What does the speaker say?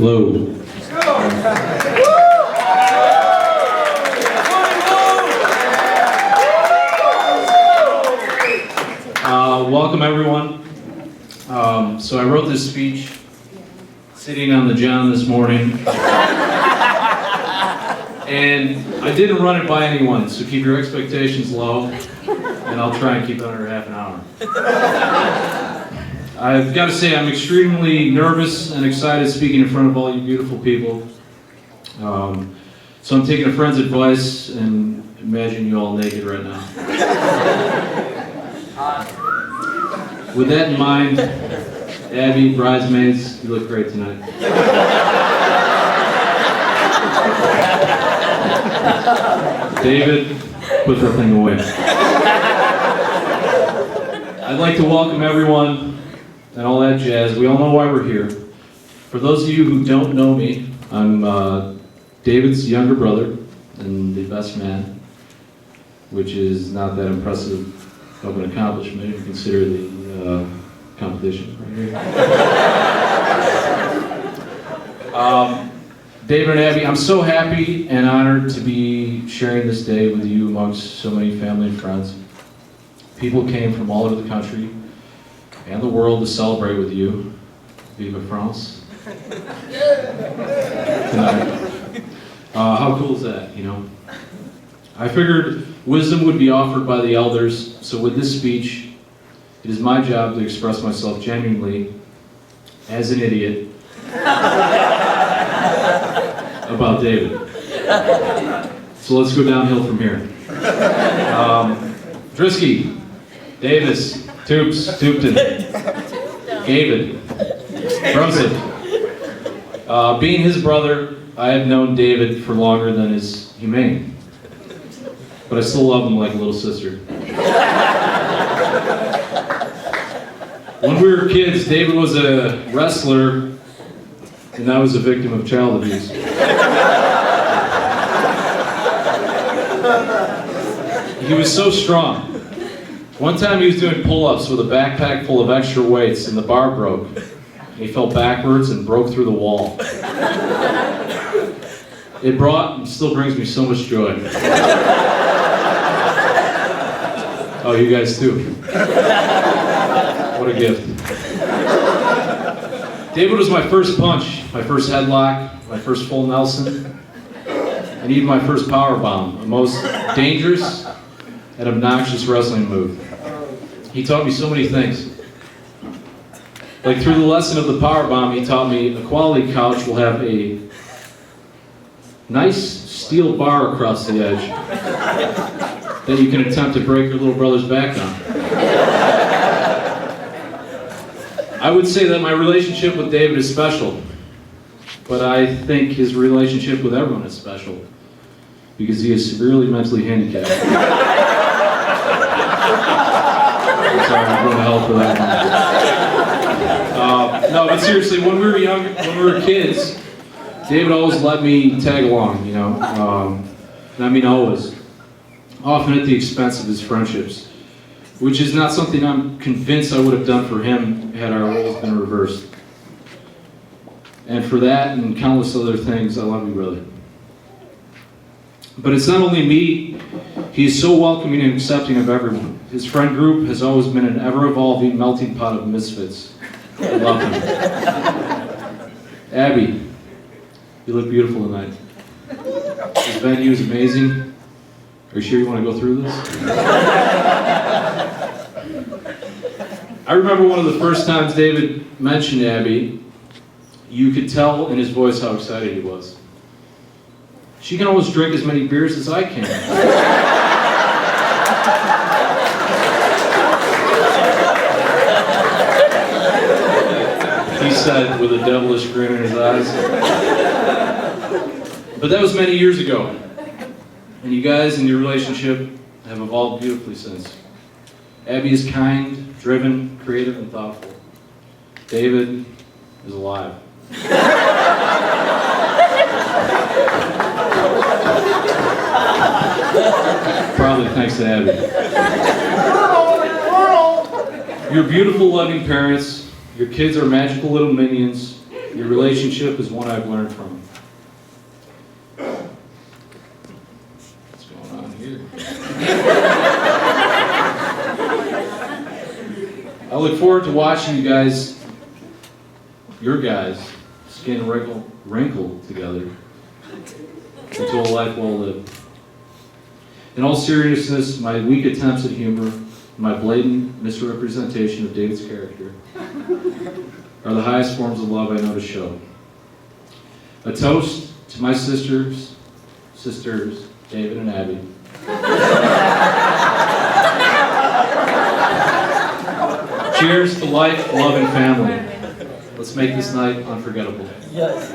Hello. Welcome everyone. So I wrote this speech sitting on the John this morning. And I didn't run it by anyone, so keep your expectations low, and I'll try and keep it under half an hour. I've got to say, I'm extremely nervous and excited speaking in front of all you beautiful people. So I'm taking a friend's advice and imagine you all naked right now. With that in mind, Abby, bridesmaids, you look great tonight. David, put that thing away. I'd like to welcome everyone and all that jazz. We all know why we're here. For those of you who don't know me, I'm David's younger brother and the best man, which is not that impressive of an accomplishment if you consider the competition right here. David and Abby, I'm so happy and honored to be sharing this day with you amongst so many family and friends. People came from all over the country and the world to celebrate with you. Vive France. Tonight. How cool is that, you know? I figured wisdom would be offered by the elders, so with this speech, it is my job to express myself genuinely as an idiot about David. So let's go downhill from here. Drisky, Davis, Toops, Toopton, David, Brumsip. Being his brother, I have known David for longer than is humane. But I still love him like a little sister. When we were kids, David was a wrestler, and I was a victim of child abuse. He was so strong. One time he was doing pull-ups with a backpack full of extra weights, and the bar broke. He fell backwards and broke through the wall. It brought and still brings me so much joy. Oh, you guys too. What a gift. David was my first punch, my first headlock, my first full Nelson, and even my first power bomb, the most dangerous and obnoxious wrestling move. He taught me so many things. Like through the lesson of the power bomb, he taught me a quality couch will have a nice steel bar across the edge that you can attempt to break your little brother's back on. I would say that my relationship with David is special, but I think his relationship with everyone is special because he is severely mentally handicapped. I'm sorry, I'm going to hell for that one. No, but seriously, when we were young, when we were kids, David always let me tag along, you know. And I mean always. Often at the expense of his friendships, which is not something I'm convinced I would have done for him had our roles been reversed. And for that and countless other things, I love you, brother. But it's not only me, he's so welcoming and accepting of everyone. His friend group has always been an ever-evolving melting pot of misfits. I love him. Abby, you look beautiful tonight. This venue is amazing. Are you sure you want to go through this? I remember one of the first times David mentioned Abby, you could tell in his voice how excited he was. She can almost drink as many beers as I can. He said with a devilish grin in his eyes. But that was many years ago. And you guys and your relationship have evolved beautifully since. Abby is kind, driven, creative, and thoughtful. David is alive. Probably thanks to Abby. You're beautiful, loving parents. Your kids are magical little minions. Your relationship is one I've learned from. What's going on here? I look forward to watching you guys, your guys, skin wrinkle together into a life well lived. In all seriousness, my weak attempts at humor, my blatant misrepresentation of David's character, are the highest forms of love I know to show. A toast to my sisters, David and Abby. Cheers to life, love, and family. Let's make this night unforgettable. Yes.